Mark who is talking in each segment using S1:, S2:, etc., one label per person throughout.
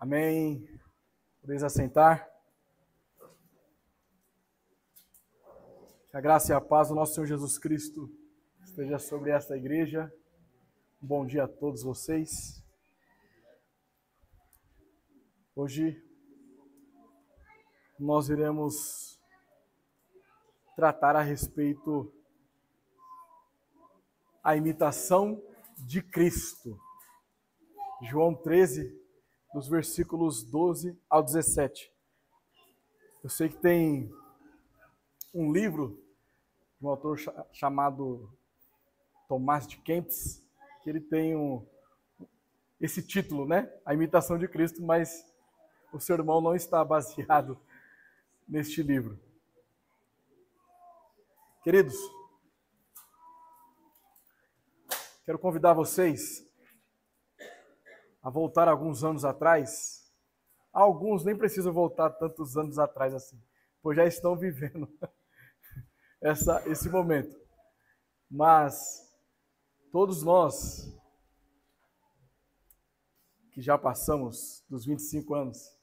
S1: Amém. Podeis assentar. Que a graça e a paz do nosso Senhor Jesus Cristo esteja sobre esta igreja. Um bom dia a todos vocês. Hoje nós iremos tratar a respeito da imitação de Cristo. João 13, dos versículos 12 ao 17. Eu sei que tem um livro de um autor chamado Tomás de Kempis, que ele tem esse título, né? A imitação de Cristo, mas o sermão não está baseado neste livro. Queridos, quero convidar vocês a voltar alguns anos atrás. Alguns nem precisam voltar tantos anos atrás assim, pois já estão vivendo esse momento. Mas todos nós que já passamos dos 25 anos,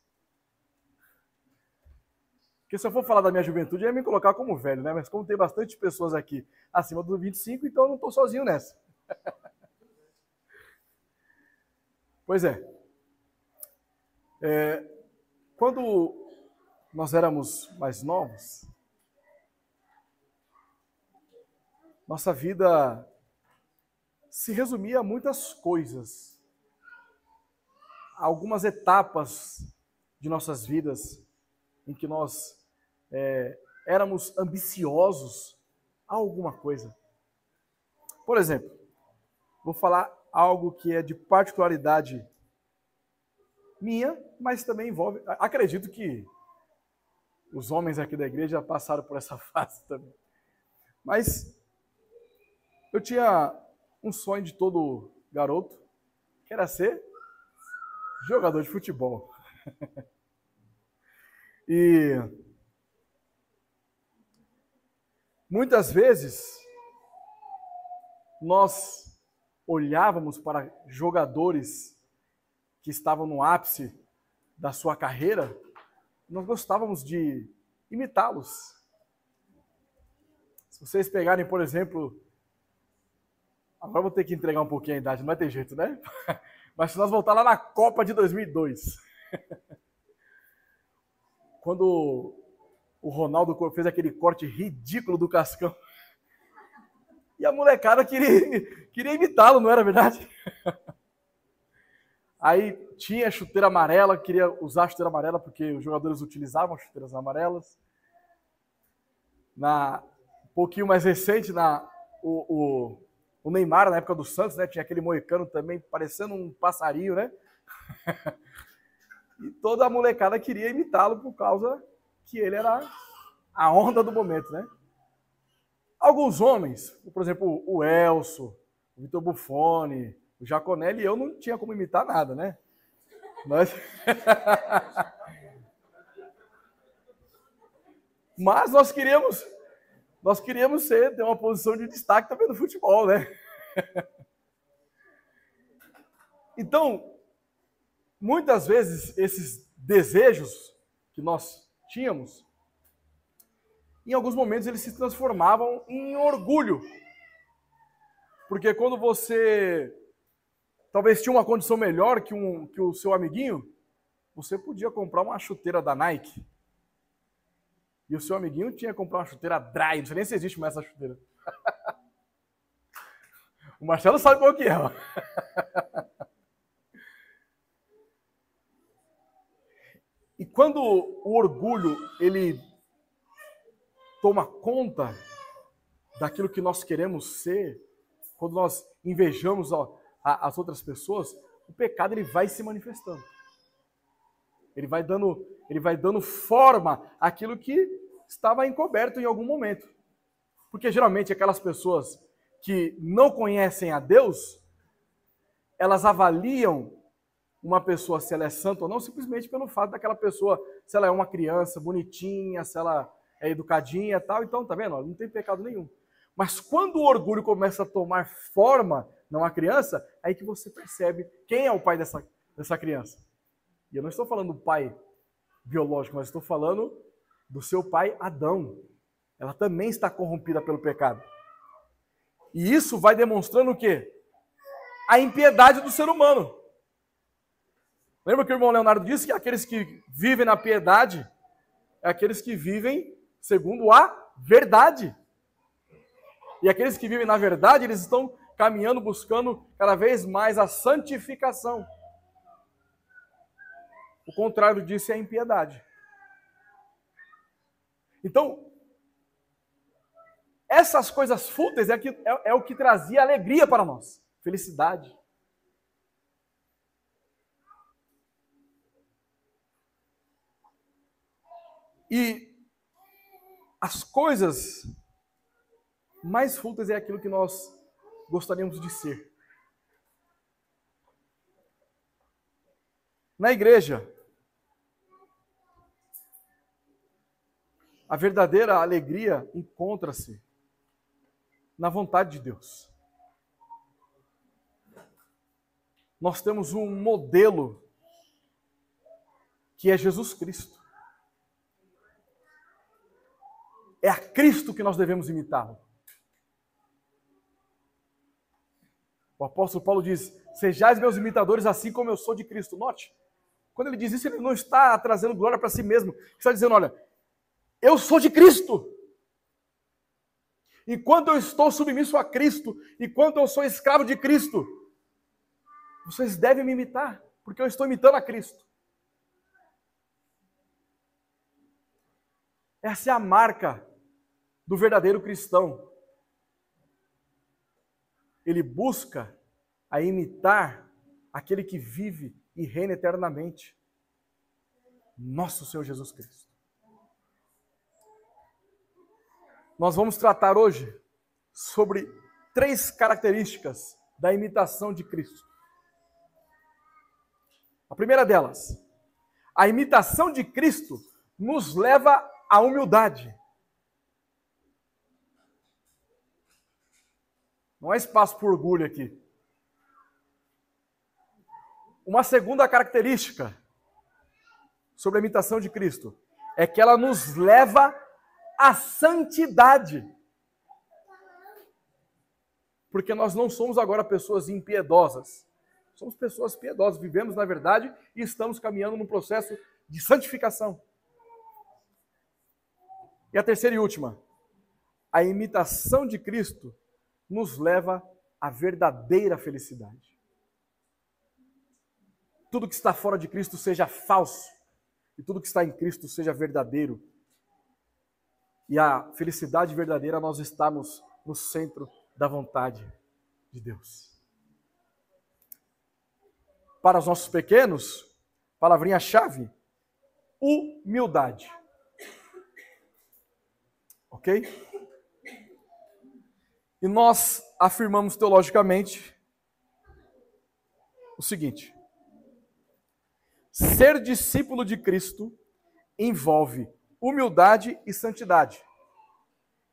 S1: porque se eu for falar da minha juventude, eu ia me colocar como velho, né? Mas como tem bastante pessoas aqui acima dos 25, então eu não estou sozinho nessa. Pois é. Quando nós éramos mais novos, nossa vida se resumia a muitas coisas. Algumas etapas de nossas vidas em que nós éramos ambiciosos a alguma coisa. Por exemplo, vou falar algo que é de particularidade minha, mas também envolve... Acredito que os homens aqui da igreja passaram por essa fase também. Mas eu tinha um sonho de todo garoto, que era ser jogador de futebol. E muitas vezes nós olhávamos para jogadores que estavam no ápice da sua carreira, nós gostávamos de imitá-los. Se vocês pegarem, por exemplo, agora vou ter que entregar um pouquinho a idade, não vai ter jeito, né? Mas se nós voltar lá na Copa de 2002, quando o Ronaldo fez aquele corte ridículo do Cascão, e a molecada queria imitá-lo, não era verdade? Aí tinha chuteira amarela, queria usar a chuteira amarela porque os jogadores utilizavam as chuteiras amarelas. Um pouquinho mais recente, o Neymar, na época do Santos, né, tinha aquele moicano também, parecendo um passarinho, né? E toda a molecada queria imitá-lo por causa que ele era a onda do momento, né? Alguns homens, por exemplo, o Elso, o Vitor Buffoni, o Jaconelli, eu não tinha como imitar nada, né? Mas nós queríamos ter uma posição de destaque também no futebol, né? Então, muitas vezes esses desejos que nós tínhamos, em alguns momentos eles se transformavam em orgulho. Porque quando você talvez tinha uma condição melhor que o seu amiguinho, você podia comprar uma chuteira da Nike. E o seu amiguinho tinha que comprar uma chuteira Dry, não sei nem se existe mais essa chuteira. O Marcelo sabe qual que é. Ó. E quando o orgulho, ele toma conta daquilo que nós queremos ser, quando nós invejamos as outras pessoas, o pecado ele vai se manifestando. Ele vai dando forma àquilo que estava encoberto em algum momento. Porque geralmente aquelas pessoas que não conhecem a Deus, elas avaliam uma pessoa se ela é santa ou não, simplesmente pelo fato daquela pessoa, se ela é uma criança bonitinha, se ela é educadinha e tal, então, tá vendo? Não tem pecado nenhum. Mas quando o orgulho começa a tomar forma numa criança, aí que você percebe quem é o pai dessa criança. E eu não estou falando do pai biológico, mas estou falando do seu pai Adão. Ela também está corrompida pelo pecado. E isso vai demonstrando o quê? A impiedade do ser humano. Lembra que o irmão Leonardo disse que aqueles que vivem na piedade é aqueles que vivem segundo a verdade. E aqueles que vivem na verdade, eles estão caminhando, buscando cada vez mais a santificação. O contrário disso é a impiedade. Então, essas coisas fúteis é o que trazia alegria para nós, felicidade. E as coisas mais fúteis é aquilo que nós gostaríamos de ser. Na igreja, a verdadeira alegria encontra-se na vontade de Deus. Nós temos um modelo que é Jesus Cristo. É a Cristo que nós devemos imitá-lo. O apóstolo Paulo diz: sejais meus imitadores assim como eu sou de Cristo. Note, quando ele diz isso, ele não está trazendo glória para si mesmo. Ele está dizendo, olha, eu sou de Cristo. Enquanto eu estou submisso a Cristo, enquanto eu sou escravo de Cristo, vocês devem me imitar, porque eu estou imitando a Cristo. Essa é a marca do verdadeiro cristão. Ele busca a imitar aquele que vive e reina eternamente, nosso Senhor Jesus Cristo. Nós vamos tratar hoje sobre 3 características da imitação de Cristo. A primeira delas, a imitação de Cristo nos leva à humildade. Não há espaço para orgulho aqui. Uma segunda característica sobre a imitação de Cristo é que ela nos leva à santidade. Porque nós não somos agora pessoas impiedosas. Somos pessoas piedosas, vivemos na verdade e estamos caminhando num processo de santificação. E a terceira e última, a imitação de Cristo nos leva à verdadeira felicidade. Tudo que está fora de Cristo seja falso, e tudo que está em Cristo seja verdadeiro. E a felicidade verdadeira, nós estamos no centro da vontade de Deus. Para os nossos pequenos, palavrinha-chave, humildade. Ok? E nós afirmamos teologicamente o seguinte: ser discípulo de Cristo envolve humildade e santidade.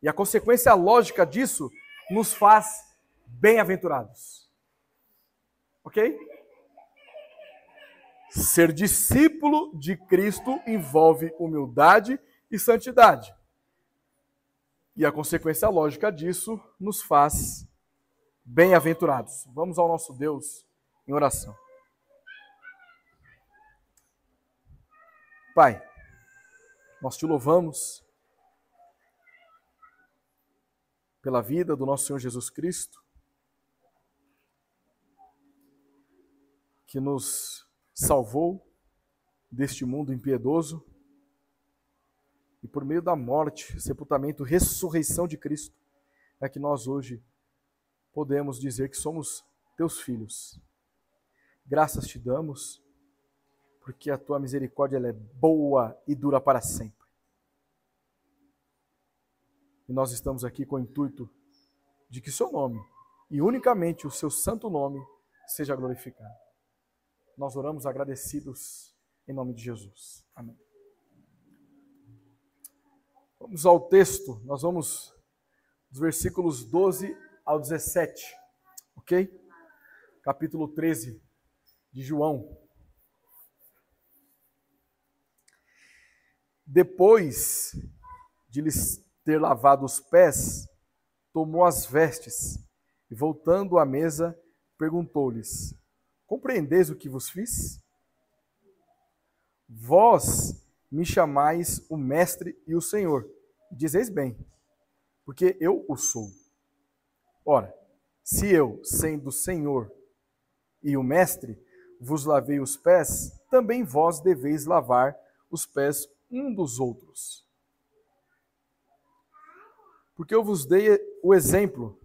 S1: E a consequência lógica disso nos faz bem-aventurados. Ok? Ser discípulo de Cristo envolve humildade e santidade. E a consequência lógica disso nos faz bem-aventurados. Vamos ao nosso Deus em oração. Pai, nós te louvamos pela vida do nosso Senhor Jesus Cristo, que nos salvou deste mundo impiedoso, e por meio da morte, sepultamento, ressurreição de Cristo, é que nós hoje podemos dizer que somos teus filhos. Graças te damos, porque a tua misericórdia ela é boa e dura para sempre. E nós estamos aqui com o intuito de que seu nome, e unicamente o seu santo nome, seja glorificado. Nós oramos agradecidos em nome de Jesus. Amém. Vamos ao texto, nós vamos dos versículos 12 ao 17, ok? Capítulo 13 de João. Depois de lhes ter lavado os pés, tomou as vestes e, voltando à mesa, perguntou-lhes: compreendeis o que vos fiz? Vós me chamais o Mestre e o Senhor, e dizeis bem, porque eu o sou. Ora, se eu, sendo o Senhor e o Mestre, vos lavei os pés, também vós deveis lavar os pés um dos outros. Porque eu vos dei o exemplo,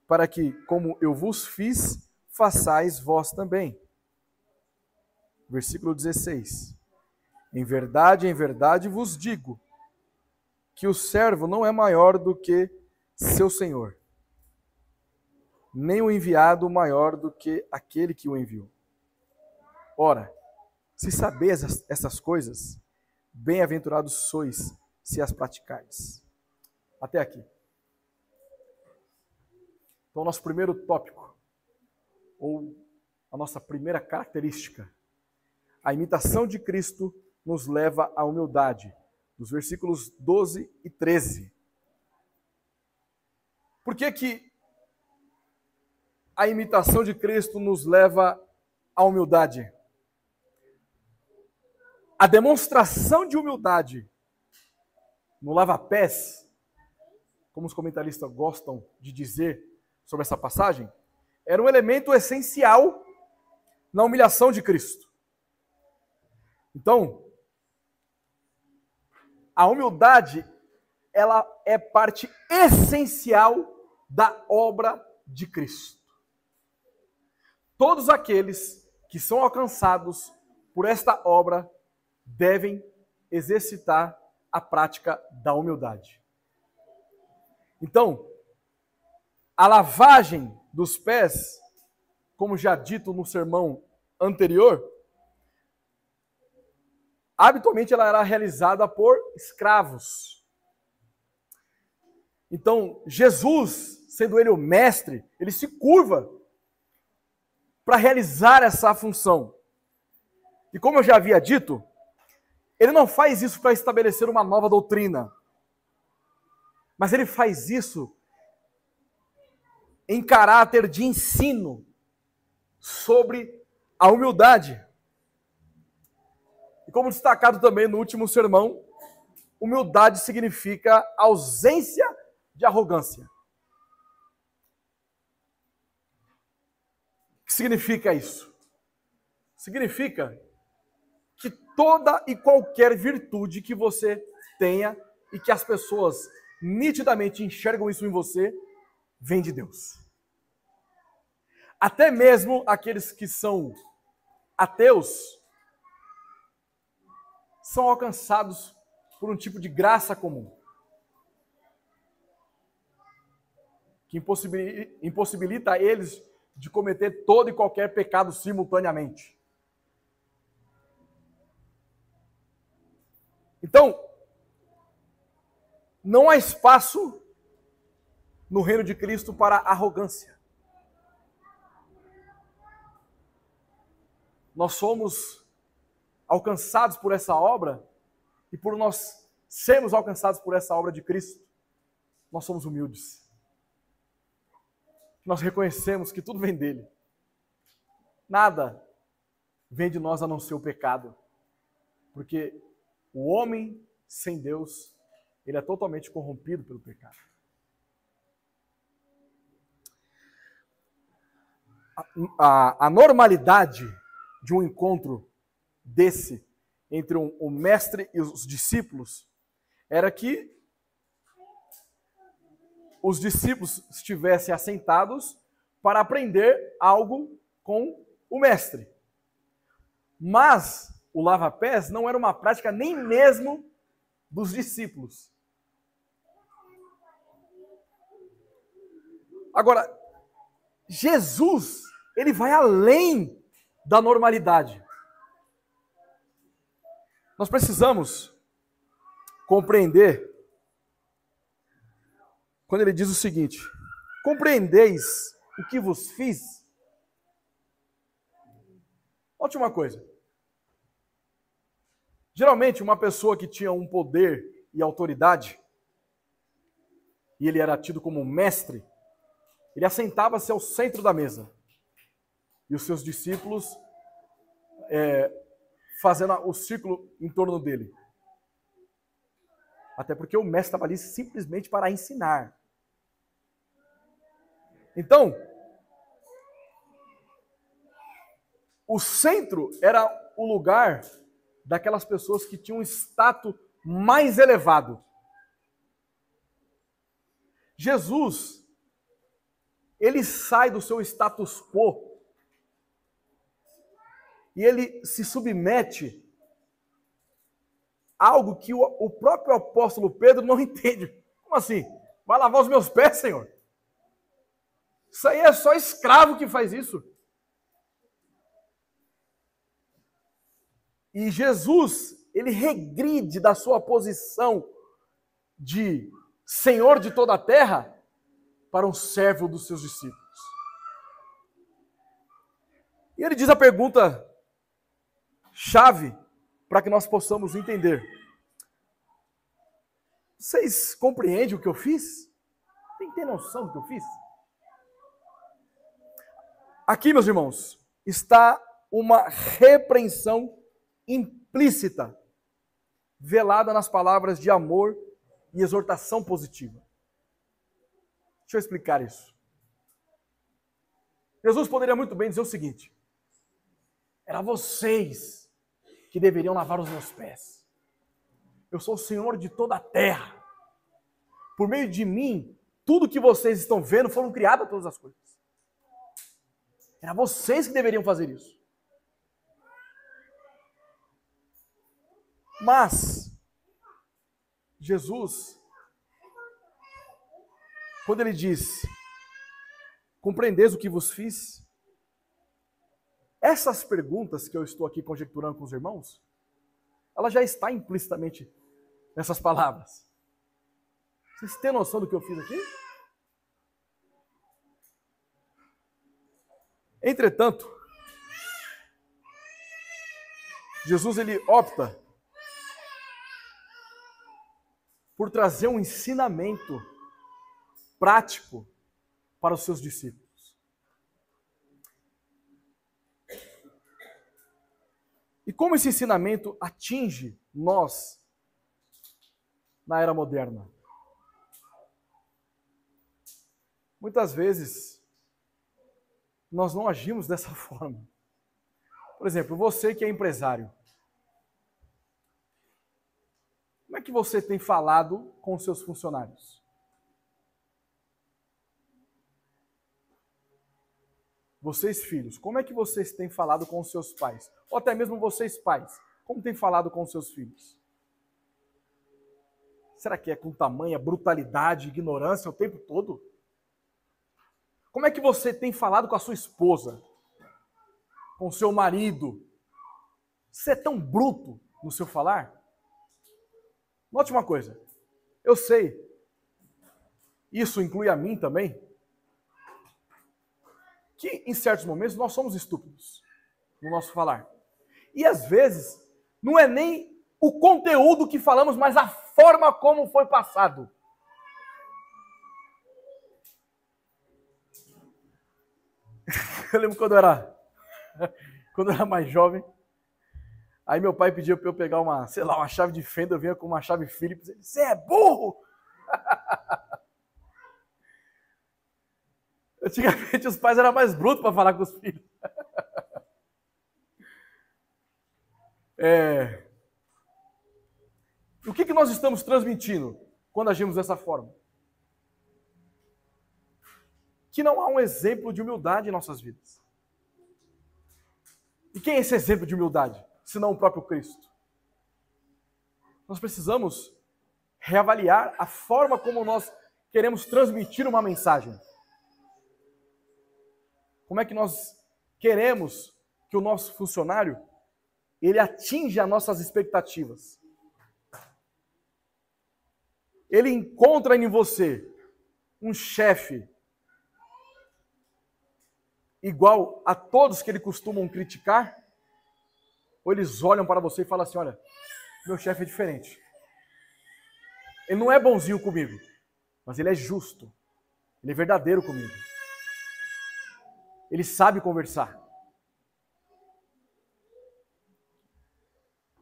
S1: para que, como eu vos fiz, façais vós também. Versículo 16. Em verdade vos digo, que o servo não é maior do que seu senhor, nem o enviado maior do que aquele que o enviou. Ora, se sabeis essas coisas, bem-aventurados sois se as praticardes. Até aqui. Então, nosso primeiro tópico, ou a nossa primeira característica, a imitação de Cristo nos leva à humildade, dos versículos 12 e 13. Por que a imitação de Cristo nos leva à humildade? A demonstração de humildade no lava-pés, como os comentaristas gostam de dizer sobre essa passagem, era um elemento essencial na humilhação de Cristo. Então, a humildade, ela é parte essencial da obra de Cristo. Todos aqueles que são alcançados por esta obra devem exercitar a prática da humildade. Então, a lavagem dos pés, como já dito no sermão anterior, habitualmente ela era realizada por escravos. Então, Jesus, sendo ele o mestre, ele se curva para realizar essa função. E como eu já havia dito, ele não faz isso para estabelecer uma nova doutrina, mas ele faz isso em caráter de ensino sobre a humildade. E como destacado também no último sermão, humildade significa ausência de arrogância. O que significa isso? Significa que toda e qualquer virtude que você tenha e que as pessoas nitidamente enxergam isso em você, vem de Deus. Até mesmo aqueles que são ateus são alcançados por um tipo de graça comum, que impossibilita eles de cometer todo e qualquer pecado simultaneamente. Então, não há espaço no reino de Cristo para arrogância. Nós somos alcançados por essa obra, e por nós sermos alcançados por essa obra de Cristo, nós somos humildes. Nós reconhecemos que tudo vem dele. Nada vem de nós a não ser o pecado. Porque o homem sem Deus, ele é totalmente corrompido pelo pecado. A normalidade de um encontro desse entre o mestre e os discípulos era que os discípulos estivessem assentados para aprender algo com o mestre. Mas o lava-pés não era uma prática nem mesmo dos discípulos. Agora, Jesus, ele vai além da normalidade. Nós precisamos compreender quando ele diz o seguinte: compreendeis o que vos fiz? Note uma coisa. Geralmente, uma pessoa que tinha um poder e autoridade, e ele era tido como mestre, ele assentava-se ao centro da mesa. E os seus discípulos fazendo o círculo em torno dele. Até porque o mestre estava ali simplesmente para ensinar. Então, o centro era o lugar daquelas pessoas que tinham um status mais elevado. Jesus, ele sai do seu status quo e ele se submete a algo que o próprio apóstolo Pedro não entende. Como assim? Vai lavar os meus pés, Senhor? Isso aí é só escravo que faz isso. E Jesus, ele regride da sua posição de Senhor de toda a terra para um servo dos seus discípulos. E ele diz a pergunta chave para que nós possamos entender. Vocês compreendem o que eu fiz? Tem noção do que eu fiz? Aqui, meus irmãos, está uma repreensão implícita, velada nas palavras de amor e exortação positiva. Deixa eu explicar isso. Jesus poderia muito bem dizer o seguinte: era vocês que deveriam lavar os meus pés. Eu sou o Senhor de toda a terra. Por meio de mim, tudo que vocês estão vendo foram criadas todas as coisas. Era vocês que deveriam fazer isso. Mas Jesus, quando ele diz: compreendeis o que vos fiz? Essas perguntas que eu estou aqui conjecturando com os irmãos, ela já está implicitamente nessas palavras. Vocês têm noção do que eu fiz aqui? Entretanto, Jesus ele opta por trazer um ensinamento prático para os seus discípulos. E como esse ensinamento atinge nós na era moderna? Muitas vezes nós não agimos dessa forma. Por exemplo, você que é empresário, como é que você tem falado com os seus funcionários? Vocês, filhos, como é que vocês têm falado com os seus pais? Ou até mesmo vocês, pais, como têm falado com os seus filhos? Será que é com tamanha brutalidade e ignorância o tempo todo? Como é que você tem falado com a sua esposa? Com o seu marido? Você é tão bruto no seu falar? Note uma coisa, eu sei, isso inclui a mim também, que em certos momentos nós somos estúpidos no nosso falar. E às vezes não é nem o conteúdo que falamos, mas a forma como foi passado. Eu lembro quando eu era mais jovem, aí meu pai pediu para eu pegar uma chave de fenda, eu vinha com uma chave Phillips, ele disse: "Você é burro!" Antigamente os pais eram mais brutos para falar com os filhos. O que nós estamos transmitindo quando agimos dessa forma? Que não há um exemplo de humildade em nossas vidas. E quem é esse exemplo de humildade, senão o próprio Cristo? Nós precisamos reavaliar a forma como nós queremos transmitir uma mensagem. Como é que nós queremos que o nosso funcionário ele atinja as nossas expectativas? Ele encontra em você um chefe igual a todos que ele costumam criticar? Ou eles olham para você e falam assim: olha, meu chefe é diferente. Ele não é bonzinho comigo, mas ele é justo. Ele é verdadeiro comigo. Ele sabe conversar.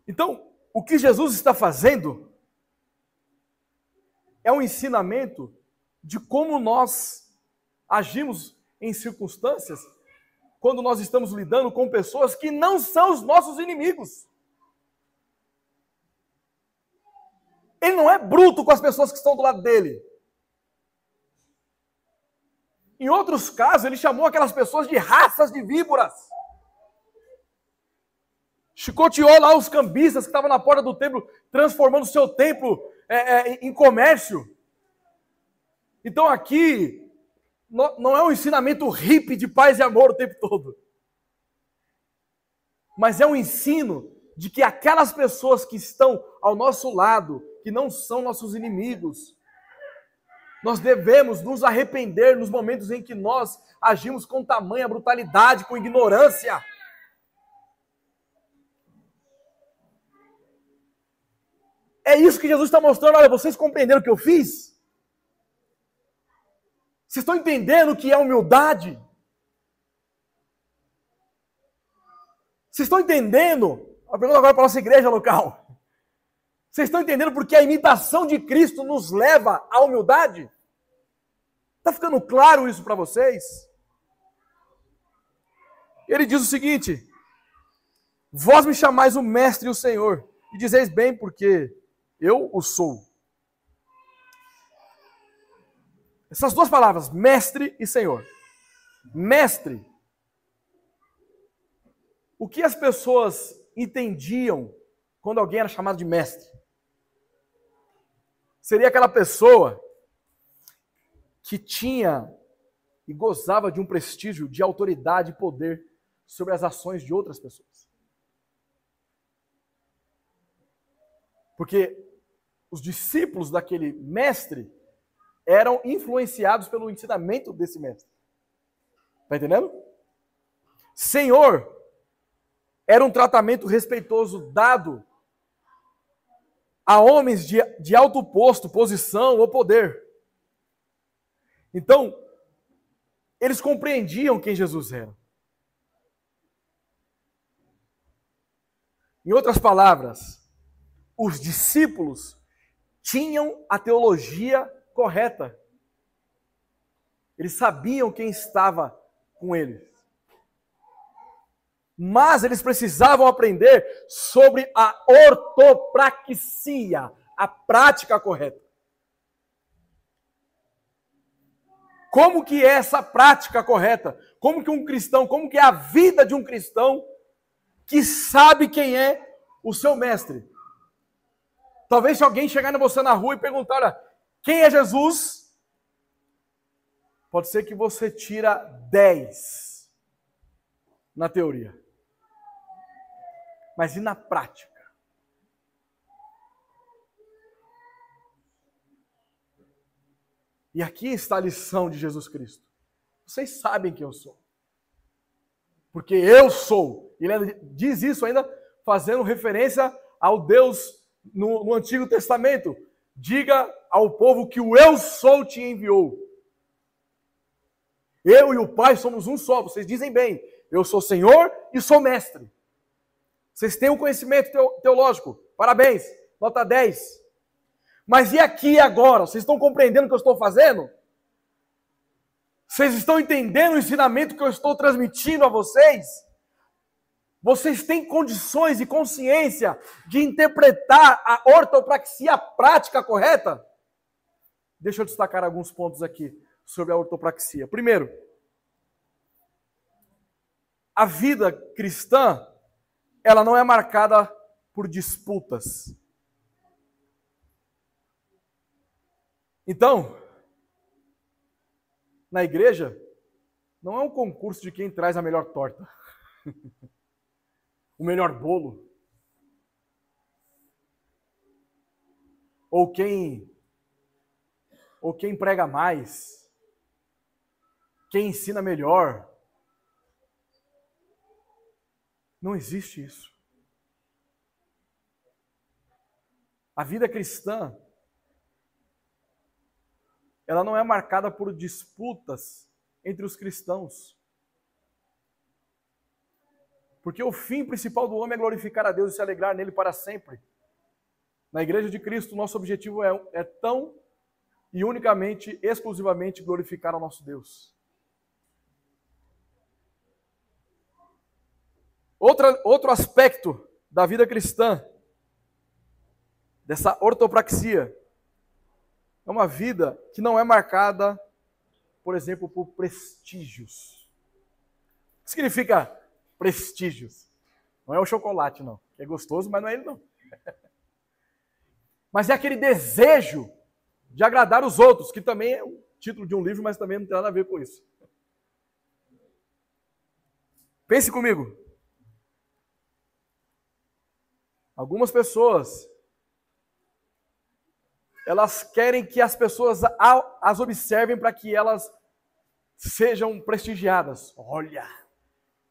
S1: Então, o que Jesus está fazendo é um ensinamento de como nós agimos em circunstâncias quando nós estamos lidando com pessoas que não são os nossos inimigos. Ele não é bruto com as pessoas que estão do lado dele. Em outros casos, ele chamou aquelas pessoas de raças de víboras. Chicoteou lá os cambistas que estavam na porta do templo, transformando o seu templo em comércio. Então aqui, não é um ensinamento hippie de paz e amor o tempo todo. Mas é um ensino de que aquelas pessoas que estão ao nosso lado, que não são nossos inimigos, nós devemos nos arrepender nos momentos em que nós agimos com tamanha brutalidade, com ignorância. É isso que Jesus está mostrando. Olha, vocês compreenderam o que eu fiz? Vocês estão entendendo o que é humildade? Vocês estão entendendo? Eu pergunto agora para a nossa igreja local. Vocês estão entendendo porque a imitação de Cristo nos leva à humildade? Está ficando claro isso para vocês? Ele diz o seguinte: vós me chamais o Mestre e o Senhor, e dizeis bem, porque eu o sou. Essas duas palavras, Mestre e Senhor. Mestre. O que as pessoas entendiam quando alguém era chamado de mestre? Seria aquela pessoa que tinha e gozava de um prestígio, de autoridade e poder sobre as ações de outras pessoas. Porque os discípulos daquele mestre eram influenciados pelo ensinamento desse mestre. Está entendendo? Senhor era um tratamento respeitoso dado a homens de alto posto, posição ou poder. Então, eles compreendiam quem Jesus era. Em outras palavras, os discípulos tinham a teologia correta. Eles sabiam quem estava com eles. Mas eles precisavam aprender sobre a ortopraxia, a prática correta. Como que é essa prática correta? Como que um cristão, como que é a vida de um cristão que sabe quem é o seu mestre? Talvez se alguém chegar em você na rua e perguntar, olha, quem é Jesus? Pode ser que você tira 10 na teoria. Mas e na prática? E aqui está a lição de Jesus Cristo. Vocês sabem quem eu sou. Porque eu sou. Ele diz isso ainda fazendo referência ao Deus no Antigo Testamento. Diga ao povo que o eu sou te enviou. Eu e o Pai somos um só. Vocês dizem bem. Eu sou Senhor e sou mestre. Vocês têm um conhecimento teológico. Parabéns. Nota 10. Mas e aqui e agora? Vocês estão compreendendo o que eu estou fazendo? Vocês estão entendendo o ensinamento que eu estou transmitindo a vocês? Vocês têm condições e consciência de interpretar a ortopraxia prática correta? Deixa eu destacar alguns pontos aqui sobre a ortopraxia. Primeiro, a vida cristã, ela não é marcada por disputas. Então, na igreja, não é um concurso de quem traz a melhor torta, o melhor bolo, ou quem prega mais, quem ensina melhor. Não existe isso. A vida cristã, ela não é marcada por disputas entre os cristãos. Porque o fim principal do homem é glorificar a Deus e se alegrar nele para sempre. Na Igreja de Cristo, nosso objetivo é tão e unicamente, exclusivamente glorificar ao nosso Deus. Outro aspecto da vida cristã, dessa ortopraxia, é uma vida que não é marcada, por exemplo, por prestígios. O que significa prestígios? Não é o chocolate, não. É gostoso, mas não é ele, não. Mas é aquele desejo de agradar os outros, que também é o título de um livro, mas também não tem nada a ver com isso. Pense comigo. Algumas pessoas, elas querem que as pessoas as observem para que elas sejam prestigiadas. Olha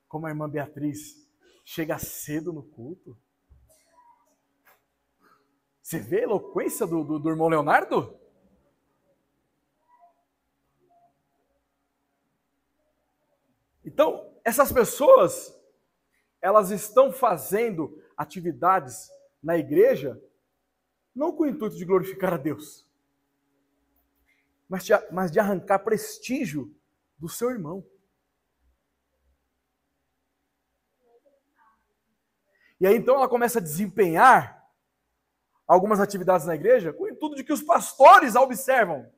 S1: como a irmã Beatriz chega cedo no culto. Você vê a eloquência do irmão Leonardo? Então, essas pessoas, elas estão fazendo atividades na igreja, não com o intuito de glorificar a Deus, mas de arrancar prestígio do seu irmão. E aí então ela começa a desempenhar algumas atividades na igreja com o intuito de que os pastores a observam.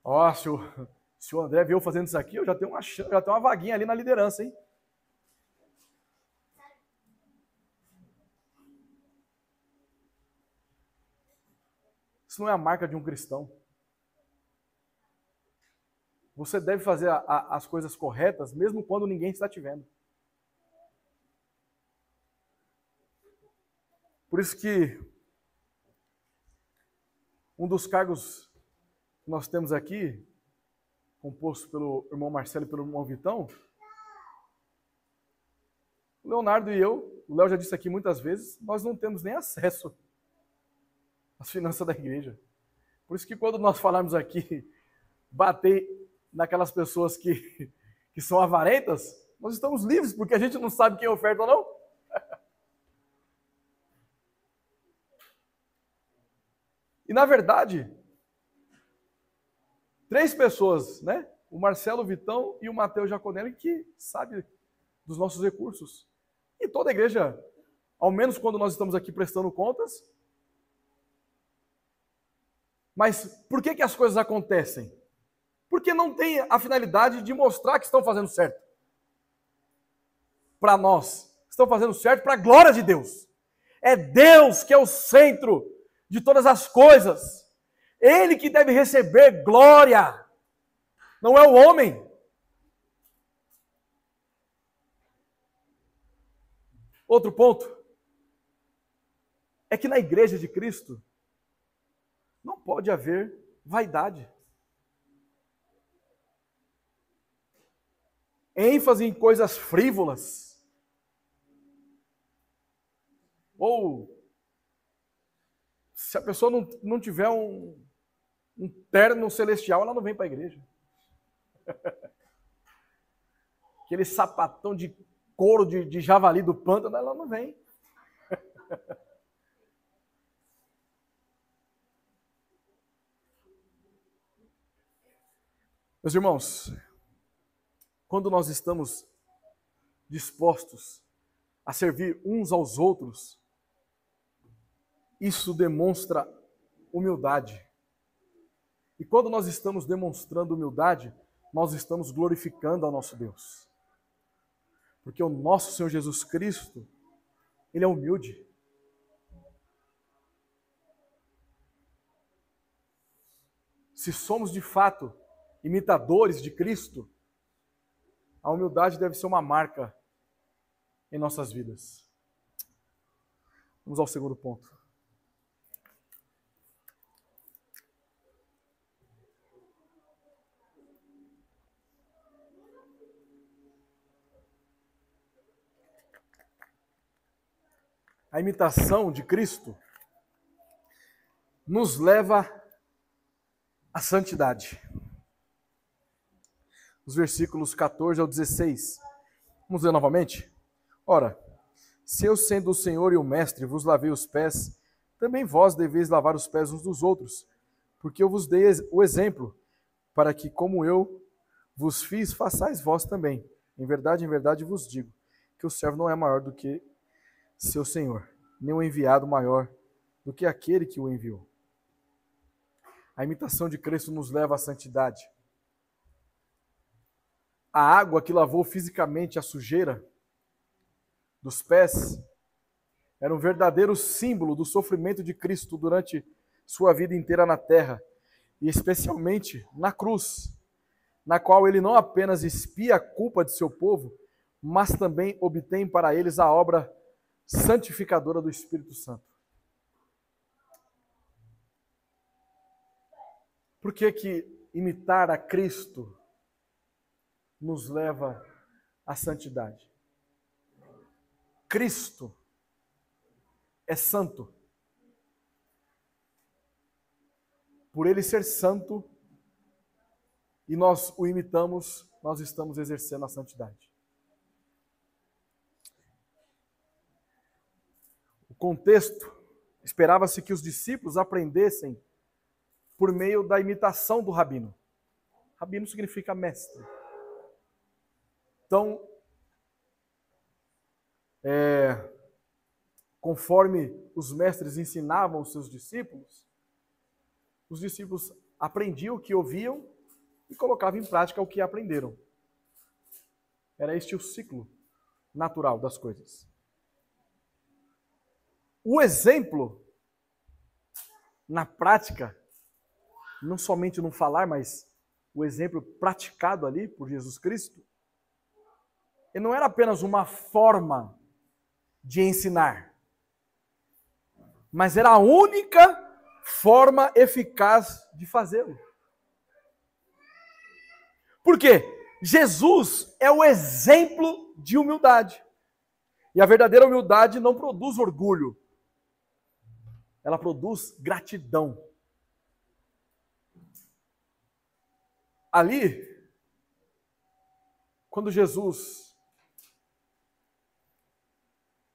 S1: Ó, se o André viu fazendo isso aqui, eu já tenho uma vaguinha ali na liderança, hein? Isso não é a marca de um cristão. Você deve fazer as coisas corretas, mesmo quando ninguém está te vendo. Por isso que um dos cargos que nós temos aqui, composto pelo irmão Marcelo e pelo irmão Vitão, o Leonardo e eu, o Léo já disse aqui muitas vezes, nós não temos nem acesso às finanças da igreja. Por isso que quando nós falarmos aqui, bater naquelas pessoas que são avarentas, nós estamos livres, porque a gente não sabe quem oferta ou não. E na verdade, 3 pessoas, né? O Marcelo, o Vitão e o Mateus Jaconelli, que sabe dos nossos recursos. E toda a igreja, ao menos quando nós estamos aqui prestando contas. Mas por que as coisas acontecem? Porque não tem a finalidade de mostrar que estão fazendo certo. Para nós, estão fazendo certo para a glória de Deus. É Deus que é o centro de todas as coisas. Ele que deve receber glória, não é o homem. Outro ponto é que na igreja de Cristo não pode haver vaidade. ênfase em coisas frívolas. Ou se a pessoa não tiver um terno celestial, ela não vem para a igreja. Aquele sapatão de couro de javali do pântano, ela não vem. Meus irmãos, quando nós estamos dispostos a servir uns aos outros, isso demonstra humildade. E quando nós estamos demonstrando humildade, nós estamos glorificando ao nosso Deus. Porque o nosso Senhor Jesus Cristo, Ele é humilde. Se somos de fato imitadores de Cristo, a humildade deve ser uma marca em nossas vidas. Vamos ao segundo ponto. A imitação de Cristo nos leva à santidade. Os versículos 14 ao 16. Vamos ler novamente? Ora, se eu, sendo o Senhor e o Mestre, vos lavei os pés, também vós deveis lavar os pés uns dos outros, porque eu vos dei o exemplo, para que, como eu vos fiz, façais vós também. Em verdade vos digo, que o servo não é maior do que seu Senhor, nem o enviado maior do que aquele que o enviou. A imitação de Cristo nos leva à santidade. A água que lavou fisicamente a sujeira dos pés era um verdadeiro símbolo do sofrimento de Cristo durante sua vida inteira na terra, e especialmente na cruz, na qual ele não apenas expia a culpa de seu povo, mas também obtém para eles a obra santificadora do Espírito Santo. Por que imitar a Cristo nos leva à santidade? Cristo é santo. Por ele ser santo e nós o imitamos, nós estamos exercendo a santidade. O contexto, esperava-se que os discípulos aprendessem por meio da imitação do rabino. Rabino significa mestre. Então, conforme os mestres ensinavam os seus discípulos, os discípulos aprendiam o que ouviam e colocavam em prática o que aprenderam. Era este o ciclo natural das coisas. O exemplo, na prática, não somente no falar, mas o exemplo praticado ali por Jesus Cristo, ele não era apenas uma forma de ensinar, mas era a única forma eficaz de fazê-lo. Por quê? Jesus é o exemplo de humildade. E a verdadeira humildade não produz orgulho. Ela produz gratidão. Ali, quando Jesus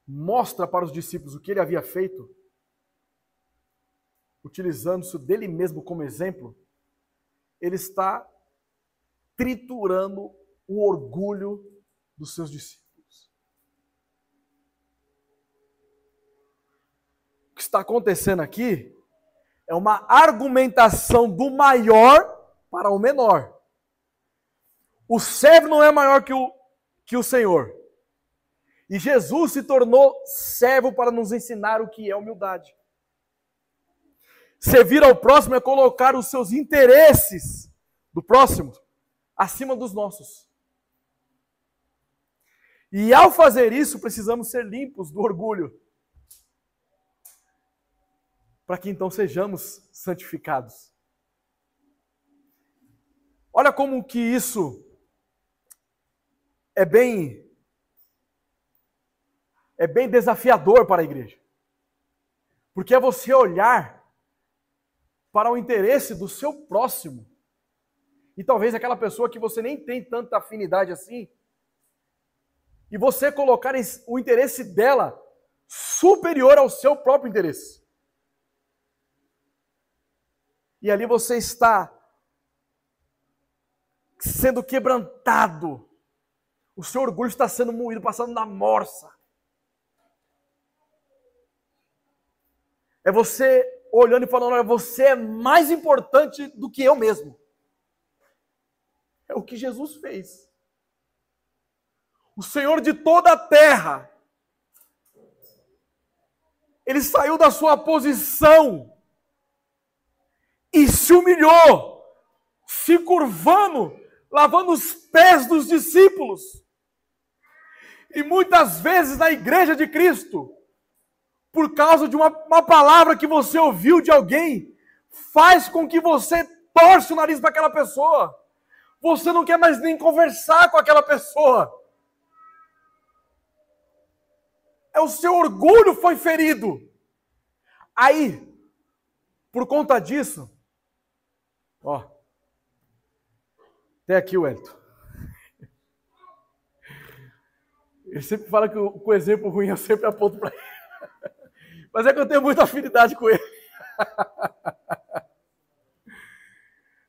S1: mostra para os discípulos o que ele havia feito, utilizando-se dele mesmo como exemplo, ele está triturando o orgulho dos seus discípulos. O que está acontecendo aqui é uma argumentação do maior para o menor. O servo não é maior que o Senhor. E Jesus se tornou servo para nos ensinar o que é humildade. Servir ao próximo é colocar os seus interesses do próximo acima dos nossos. E ao fazer isso, precisamos ser limpos do orgulho, para que então sejamos santificados. Olha como que isso é bem desafiador para a igreja. Porque é você olhar para o interesse do seu próximo. E talvez aquela pessoa que você nem tem tanta afinidade assim, e você colocar o interesse dela superior ao seu próprio interesse. E ali você está sendo quebrantado. O seu orgulho está sendo moído, passando na morsa. É você olhando e falando, olha, você é mais importante do que eu mesmo. É o que Jesus fez. O Senhor de toda a terra, ele saiu da sua posição e se humilhou, se curvando, lavando os pés dos discípulos. E muitas vezes na igreja de Cristo, por causa de uma palavra que você ouviu de alguém, faz com que você torce o nariz para aquela pessoa. Você não quer mais nem conversar com aquela pessoa. É o seu orgulho foi ferido. Aí, por conta disso, ó, até aqui o Wellington. Ele sempre fala que o exemplo ruim eu sempre aponto para ele. Mas é que eu tenho muita afinidade com ele.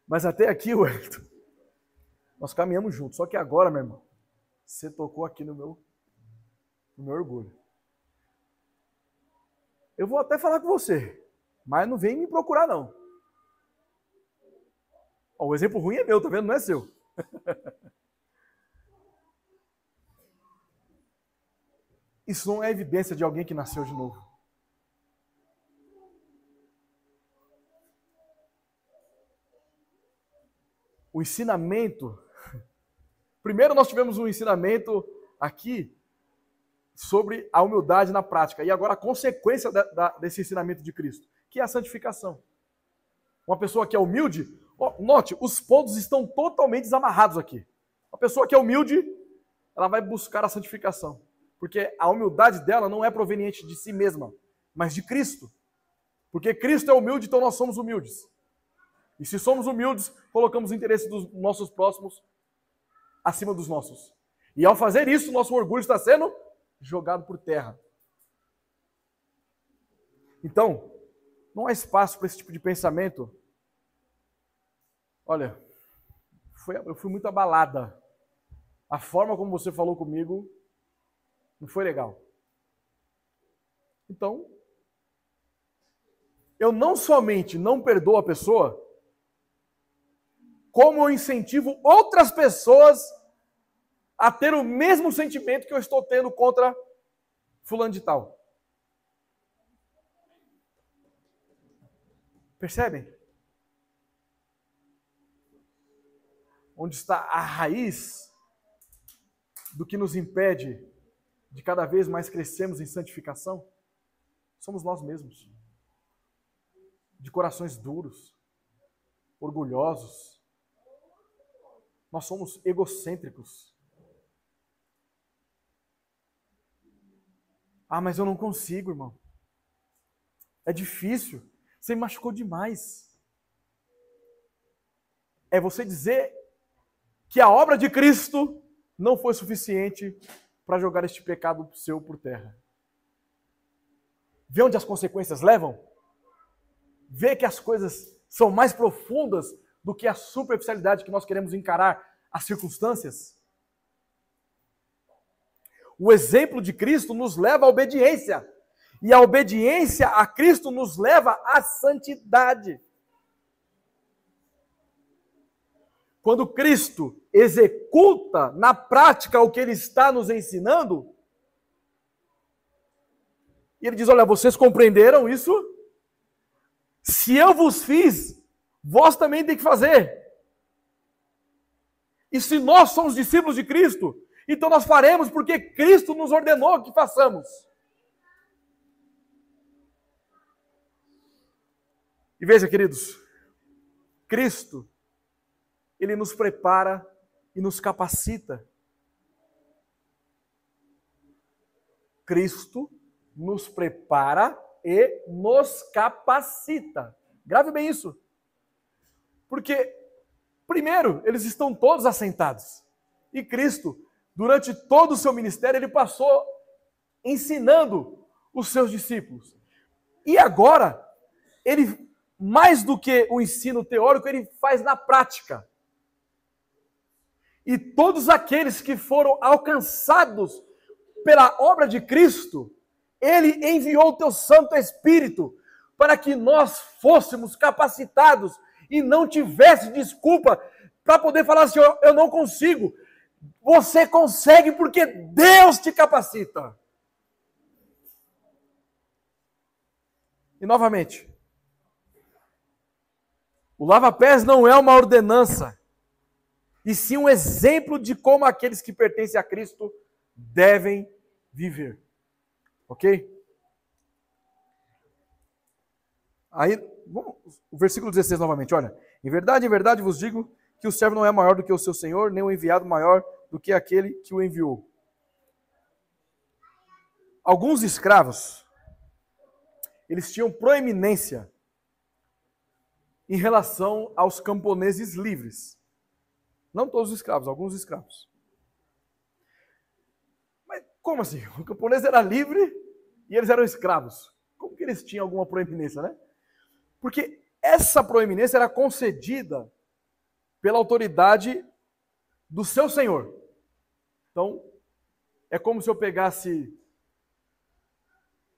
S1: Mas até aqui, Wellington, nós caminhamos juntos. Só que agora, meu irmão, você tocou aqui no meu orgulho. Eu vou até falar com você, mas não vem me procurar, não. Ó, o exemplo ruim é meu, tá vendo? Não é seu. Isso não é evidência de alguém que nasceu de novo. O ensinamento... Primeiro nós tivemos um ensinamento aqui sobre a humildade na prática. E agora a consequência desse ensinamento de Cristo, que é a santificação. Uma pessoa que é humilde... Note, os pontos estão totalmente desamarrados aqui. Uma pessoa que é humilde, ela vai buscar a santificação. Porque a humildade dela não é proveniente de si mesma, mas de Cristo. Porque Cristo é humilde, então nós somos humildes. E se somos humildes, colocamos o interesse dos nossos próximos acima dos nossos. E ao fazer isso, nosso orgulho está sendo jogado por terra. Então, não há espaço para esse tipo de pensamento. Olha, eu fui muito abalada. A forma como você falou comigo não foi legal. Então, eu não somente não perdoo a pessoa, como eu incentivo outras pessoas a ter o mesmo sentimento que eu estou tendo contra fulano de tal. Percebem? Onde está a raiz do que nos impede de cada vez mais crescermos em santificação? Somos nós mesmos. De corações duros, orgulhosos. Nós somos egocêntricos. Ah, mas eu não consigo, irmão. É difícil. Você me machucou demais. É você dizer que a obra de Cristo não foi suficiente para jogar este pecado seu por terra. Vê onde as consequências levam? Vê que as coisas são mais profundas do que a superficialidade que nós queremos encarar as circunstâncias? O exemplo de Cristo nos leva à obediência. E a obediência a Cristo nos leva à santidade. Quando Cristo executa na prática o que Ele está nos ensinando, Ele diz, olha, vocês compreenderam isso? Se eu vos fiz, vós também tem que fazer. E se nós somos discípulos de Cristo, então nós faremos porque Cristo nos ordenou que façamos. E veja, queridos, Cristo, Ele nos prepara e nos capacita. Cristo nos prepara e nos capacita. Grave bem isso. Porque, primeiro, eles estão todos assentados. E Cristo, durante todo o seu ministério, Ele passou ensinando os seus discípulos. E agora, Ele, mais do que o ensino teórico, Ele faz na prática. E todos aqueles que foram alcançados pela obra de Cristo, Ele enviou o teu Santo Espírito para que nós fôssemos capacitados e não tivesse desculpa para poder falar assim, eu não consigo. Você consegue porque Deus te capacita. E novamente, o lava-pés não é uma ordenança, e sim um exemplo de como aqueles que pertencem a Cristo devem viver. Ok? Aí, vamos, o versículo 16 novamente, olha. Em verdade vos digo que o servo não é maior do que o seu senhor, nem o enviado maior do que aquele que o enviou. alguns escravos, eles tinham proeminência em relação aos camponeses livres. Não todos os escravos, alguns escravos. Mas como assim? O camponês era livre e eles eram escravos. Como que eles tinham alguma proeminência, né? Porque essa proeminência era concedida pela autoridade do seu senhor. Então, é como se eu pegasse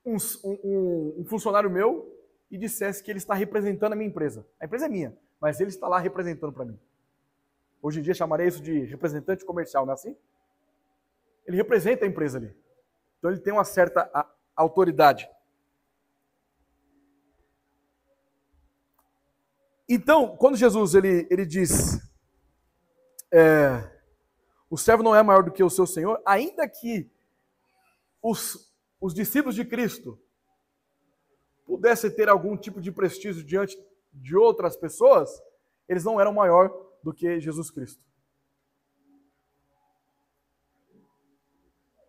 S1: um funcionário meu e dissesse que ele está representando a minha empresa. A empresa é minha, mas ele está lá representando para mim. Hoje em dia chamaria isso de representante comercial, não é assim? Ele representa a empresa ali. Então ele tem uma certa autoridade. Então, quando Jesus ele diz o servo não é maior do que o seu senhor, ainda que os discípulos de Cristo pudessem ter algum tipo de prestígio diante de outras pessoas, eles não eram maior do que Jesus Cristo.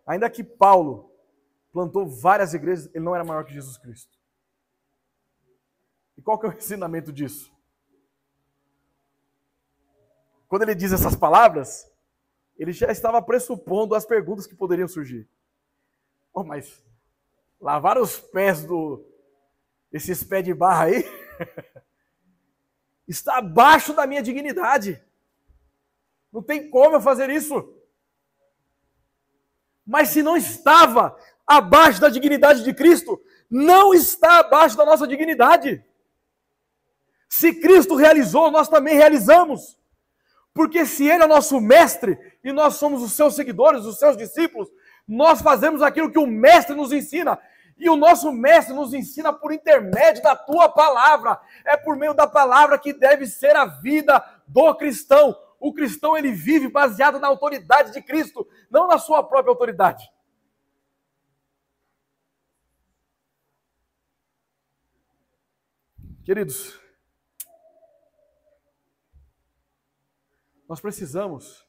S1: Ainda que Paulo plantou várias igrejas, ele não era maior que Jesus Cristo. E qual que é o ensinamento disso? Quando ele diz essas palavras, ele já estava pressupondo as perguntas que poderiam surgir. Oh, mas lavar os pés desses pés de barra aí está abaixo da minha dignidade. Não tem como eu fazer isso. Mas se não estava abaixo da dignidade de Cristo, não está abaixo da nossa dignidade. Se Cristo realizou, nós também realizamos. Porque se Ele é nosso mestre e nós somos os seus seguidores, os seus discípulos, nós fazemos aquilo que o mestre nos ensina. E o nosso mestre nos ensina por intermédio da tua palavra. É por meio da palavra que deve ser a vida do cristão. O cristão, ele vive baseado na autoridade de Cristo, não na sua própria autoridade. Queridos, nós precisamos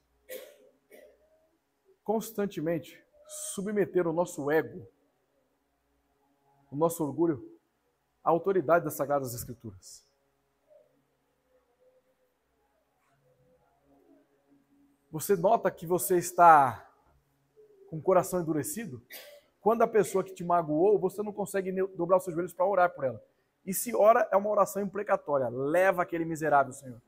S1: constantemente submeter o nosso ego, o nosso orgulho, à autoridade das Sagradas Escrituras. Você nota que você está com o coração endurecido? Quando a pessoa que te magoou, você não consegue dobrar os seus joelhos para orar por ela. E se ora, é uma oração imprecatória. Leva aquele miserável, Senhor.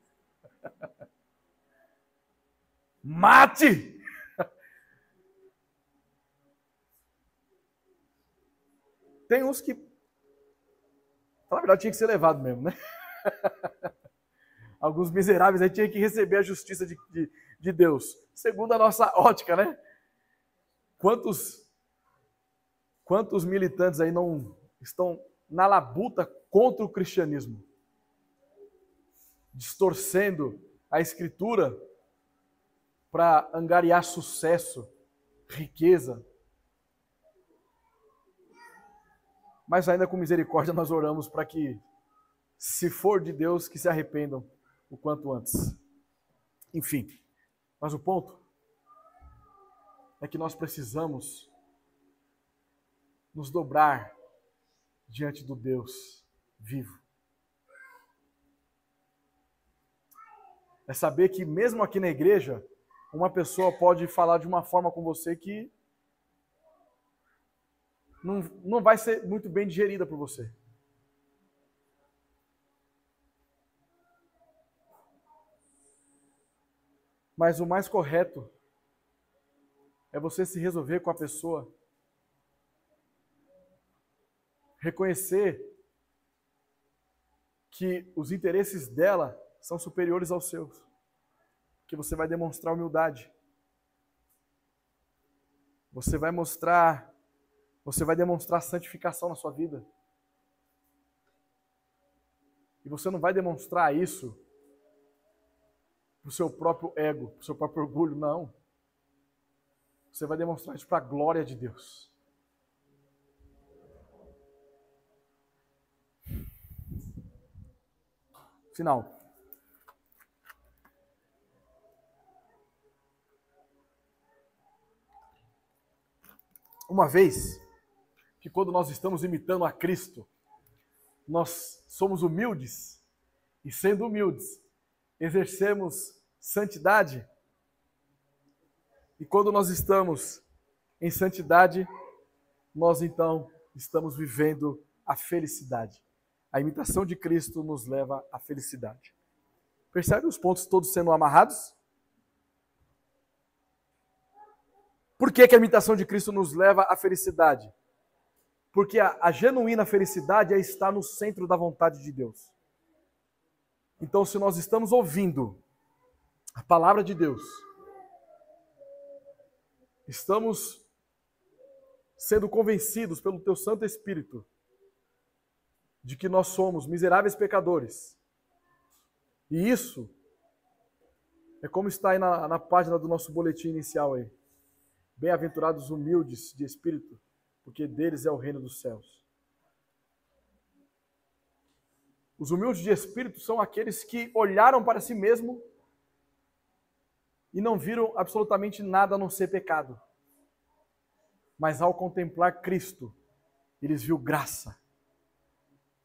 S1: Mate! Tem uns que, na verdade, tinha que ser levado mesmo, né? Alguns miseráveis aí tinham que receber a justiça de Deus, segundo a nossa ótica, né? Quantos militantes aí não estão na labuta contra o cristianismo, distorcendo a Escritura para angariar sucesso, riqueza. Mas ainda com misericórdia nós oramos para que, se for de Deus, que se arrependam o quanto antes. Enfim, mas o ponto é que nós precisamos nos dobrar diante do Deus vivo. É saber que mesmo aqui na igreja, uma pessoa pode falar de uma forma com você que não vai ser muito bem digerida por você. Mas o mais correto é você se resolver com a pessoa, reconhecer que os interesses dela são superiores aos seus, que você vai demonstrar humildade. Você vai demonstrar santificação na sua vida. E você não vai demonstrar isso para o seu próprio ego, para o seu próprio orgulho, não. Você vai demonstrar isso para a glória de Deus. Final. Uma vez, que quando nós estamos imitando a Cristo, nós somos humildes e, sendo humildes, exercemos santidade. E quando nós estamos em santidade, nós então estamos vivendo a felicidade. A imitação de Cristo nos leva à felicidade. Percebe os pontos todos sendo amarrados? Por que a imitação de Cristo nos leva à felicidade? Porque a genuína felicidade é estar no centro da vontade de Deus. Então, se nós estamos ouvindo a palavra de Deus, estamos sendo convencidos pelo Teu Santo Espírito de que nós somos miseráveis pecadores, e isso é como está aí na página do nosso boletim inicial aí. Bem-aventurados humildes de espírito, porque deles é o reino dos céus. Os humildes de espírito são aqueles que olharam para si mesmo e não viram absolutamente nada a não ser pecado. Mas ao contemplar Cristo, eles viram graça.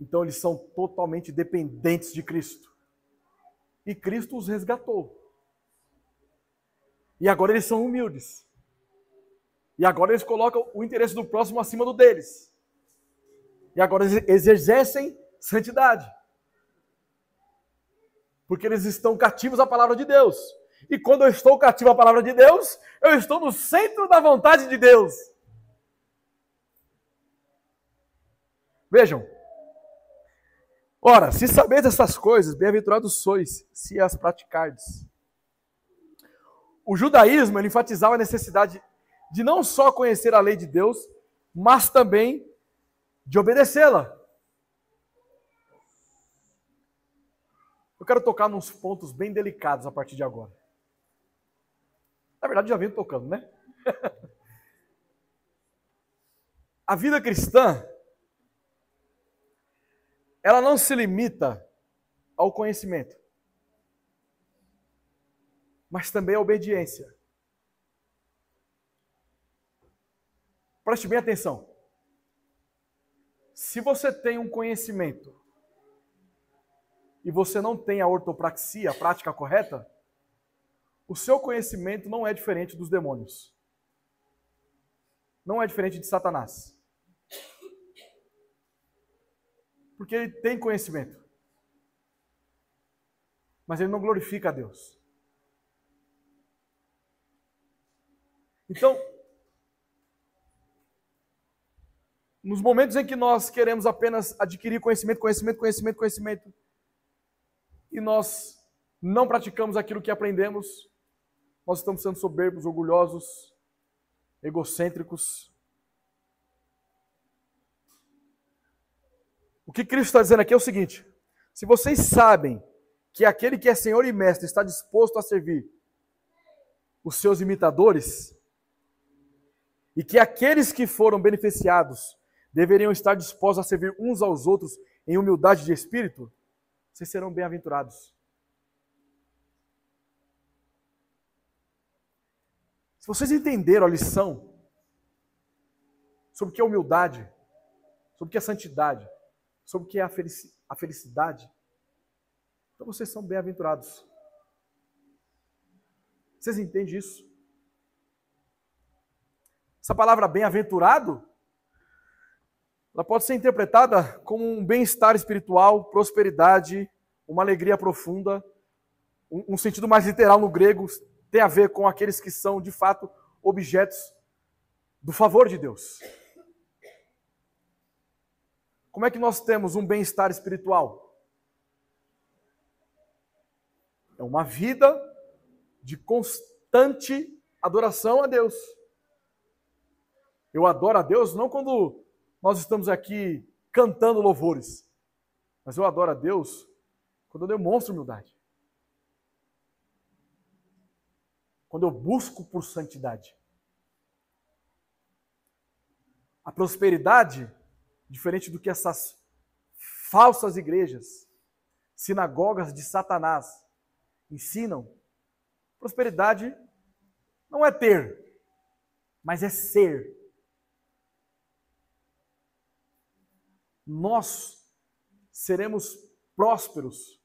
S1: Então eles são totalmente dependentes de Cristo. E Cristo os resgatou. E agora eles são humildes. E agora eles colocam o interesse do próximo acima do deles. E agora eles exercem santidade. Porque eles estão cativos à palavra de Deus. E quando eu estou cativo à palavra de Deus, eu estou no centro da vontade de Deus. Vejam. Ora, se sabeis essas coisas, bem-aventurados sois, se as praticardes. O judaísmo ele enfatizava a necessidade de não só conhecer a lei de Deus, mas também de obedecê-la. Eu quero tocar nos pontos bem delicados a partir de agora. Na verdade, já venho tocando, né? A vida cristã, ela não se limita ao conhecimento, mas também à obediência. Preste bem atenção. Se você tem um conhecimento e você não tem a ortopraxia, a prática correta, o seu conhecimento não é diferente dos demônios. Não é diferente de Satanás. Porque ele tem conhecimento. Mas ele não glorifica a Deus. Então, nos momentos em que nós queremos apenas adquirir conhecimento, e nós não praticamos aquilo que aprendemos, nós estamos sendo soberbos, orgulhosos, egocêntricos. O que Cristo está dizendo aqui é o seguinte: se vocês sabem que aquele que é Senhor e Mestre está disposto a servir os seus imitadores, e que aqueles que foram beneficiados deveriam estar dispostos a servir uns aos outros em humildade de espírito, vocês serão bem-aventurados. Se vocês entenderam a lição sobre o que é humildade, sobre o que é santidade, sobre o que é a felicidade, então vocês são bem-aventurados. Vocês entendem isso? Essa palavra bem-aventurado, ela pode ser interpretada como um bem-estar espiritual, prosperidade, uma alegria profunda, um sentido mais literal no grego, tem a ver com aqueles que são, de fato, objetos do favor de Deus. Como é que nós temos um bem-estar espiritual? É uma vida de constante adoração a Deus. Eu adoro a Deus não quando nós estamos aqui cantando louvores, mas eu adoro a Deus quando eu demonstro humildade. Quando eu busco por santidade. A prosperidade, diferente do que essas falsas igrejas, sinagogas de Satanás ensinam, prosperidade não é ter, mas é ser. Nós seremos prósperos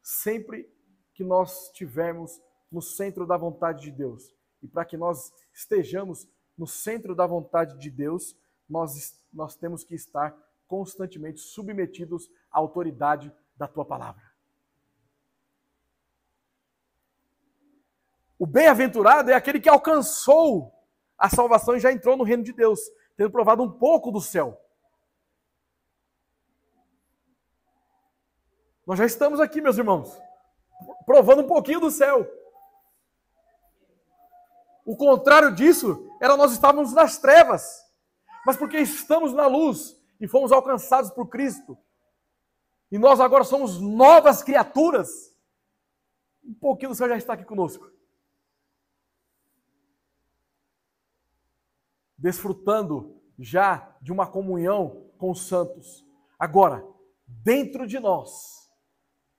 S1: sempre que nós estivermos no centro da vontade de Deus. E para que nós estejamos no centro da vontade de Deus, nós temos que estar constantemente submetidos à autoridade da tua palavra. O bem-aventurado é aquele que alcançou a salvação e já entrou no reino de Deus, tendo provado um pouco do céu. Nós já estamos aqui, meus irmãos, provando um pouquinho do céu. O contrário disso era nós estávamos nas trevas, mas porque estamos na luz e fomos alcançados por Cristo, e nós agora somos novas criaturas, um pouquinho do céu já está aqui conosco. Desfrutando já de uma comunhão com os santos. Agora, dentro de nós,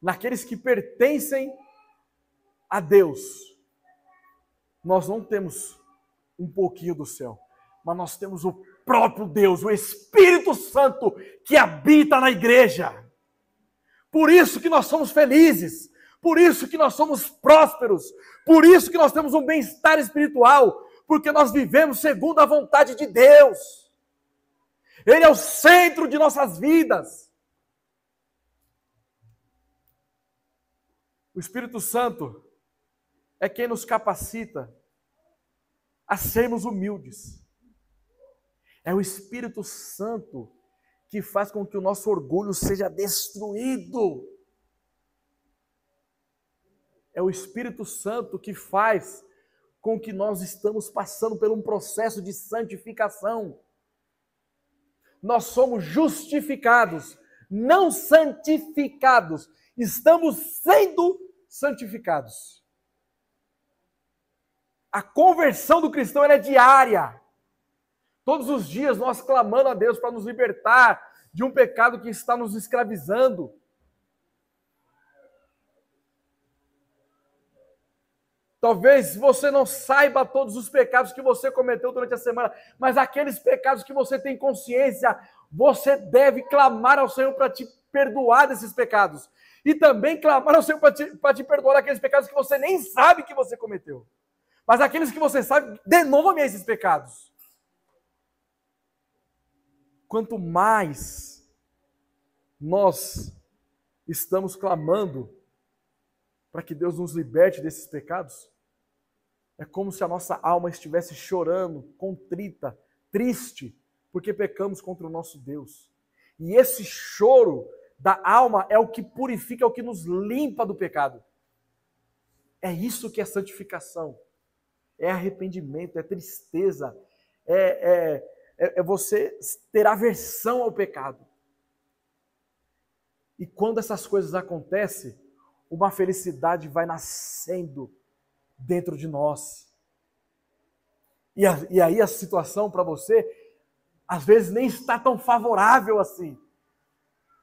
S1: naqueles que pertencem a Deus, nós não temos um pouquinho do céu, mas nós temos o próprio Deus, o Espírito Santo que habita na igreja. Por isso que nós somos felizes, por isso que nós somos prósperos, por isso que nós temos um bem-estar espiritual, porque nós vivemos segundo a vontade de Deus. Ele é o centro de nossas vidas. O Espírito Santo é quem nos capacita a sermos humildes. É o Espírito Santo que faz com que o nosso orgulho seja destruído. É o Espírito Santo que faz com que nós estamos passando por um processo de santificação. Nós somos justificados, não santificados. Estamos sendo santificados. A conversão do cristão é diária. Todos os dias nós clamando a Deus para nos libertar de um pecado que está nos escravizando. Talvez você não saiba todos os pecados que você cometeu durante a semana, mas aqueles pecados que você tem consciência, você deve clamar ao Senhor para te perdoar desses pecados. E também clamar ao Senhor para te perdoar aqueles pecados que você nem sabe que você cometeu. Mas aqueles que você sabe, dê nome a esses pecados. Quanto mais nós estamos clamando para que Deus nos liberte desses pecados, é como se a nossa alma estivesse chorando, contrita, triste, porque pecamos contra o nosso Deus. E esse choro da alma é o que purifica, é o que nos limpa do pecado. É isso que é santificação. É arrependimento, é tristeza, é você ter aversão ao pecado. E quando essas coisas acontecem, uma felicidade vai nascendo dentro de nós. E aí a situação para você, às vezes nem está tão favorável assim.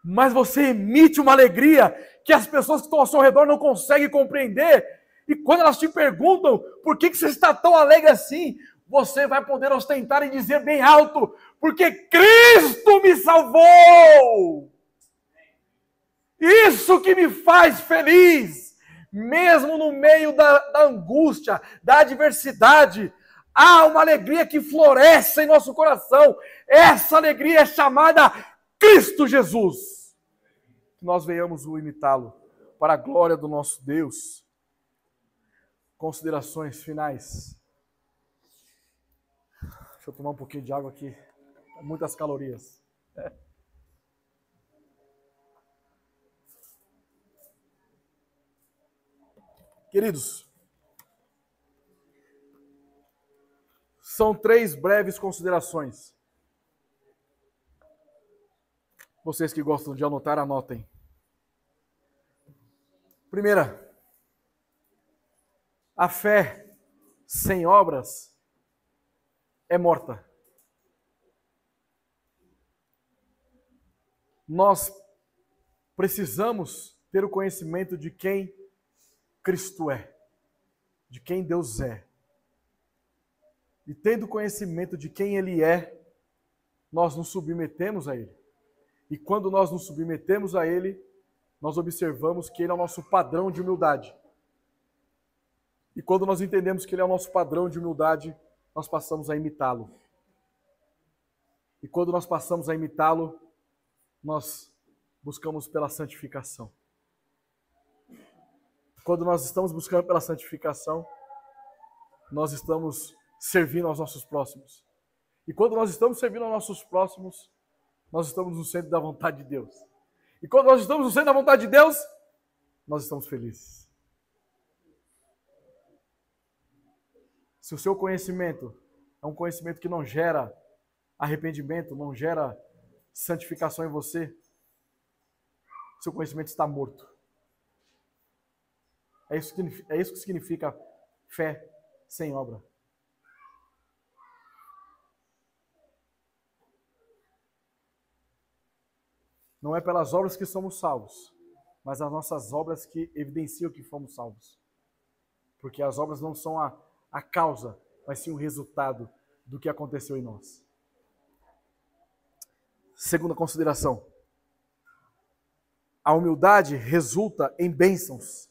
S1: Mas você emite uma alegria que as pessoas que estão ao seu redor não conseguem compreender. E quando elas te perguntam por que você está tão alegre assim, você vai poder ostentar e dizer bem alto, porque Cristo me salvou! Isso que me faz feliz, mesmo no meio da angústia, da adversidade, há uma alegria que floresce em nosso coração. Essa alegria é chamada Cristo Jesus. Que nós venhamos o imitá-lo para a glória do nosso Deus. Considerações finais. Deixa eu tomar um pouquinho de água aqui. Muitas calorias. Queridos, são 3 breves considerações. Vocês que gostam de anotar, anotem. Primeira, a fé sem obras é morta. Nós precisamos ter o conhecimento de quem Cristo é, de quem Deus é. E tendo conhecimento de quem Ele é, nós nos submetemos a Ele. E quando nós nos submetemos a Ele, nós observamos que Ele é o nosso padrão de humildade. E quando nós entendemos que Ele é o nosso padrão de humildade, nós passamos a imitá-lo. E quando nós passamos a imitá-lo, nós buscamos pela santificação. Quando nós estamos buscando pela santificação, nós estamos servindo aos nossos próximos. E quando nós estamos servindo aos nossos próximos, nós estamos no centro da vontade de Deus. E quando nós estamos no centro da vontade de Deus, nós estamos felizes. Se o seu conhecimento é um conhecimento que não gera arrependimento, não gera santificação em você, seu conhecimento está morto. É isso que significa fé sem obra. Não é pelas obras que somos salvos, mas as nossas obras que evidenciam que fomos salvos. Porque as obras não são a causa, mas sim o resultado do que aconteceu em nós. Segunda consideração. A humildade resulta em bênçãos.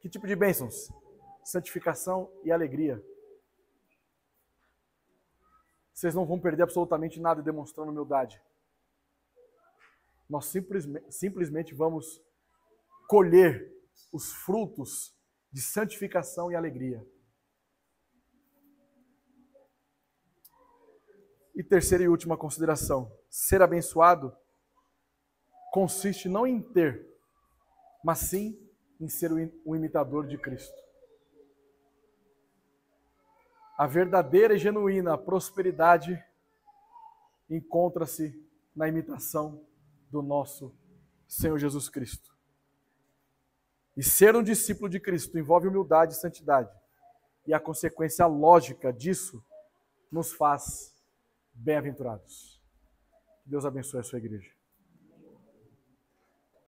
S1: Que tipo de bênçãos? Santificação e alegria. Vocês não vão perder absolutamente nada demonstrando humildade. Nós simplesmente vamos colher os frutos de santificação e alegria. E terceira e última consideração. Ser abençoado consiste não em ter, mas sim em ser um imitador de Cristo. A verdadeira e genuína prosperidade encontra-se na imitação do nosso Senhor Jesus Cristo. E ser um discípulo de Cristo envolve humildade e santidade. E a consequência lógica disso nos faz bem-aventurados. Que Deus abençoe a sua igreja.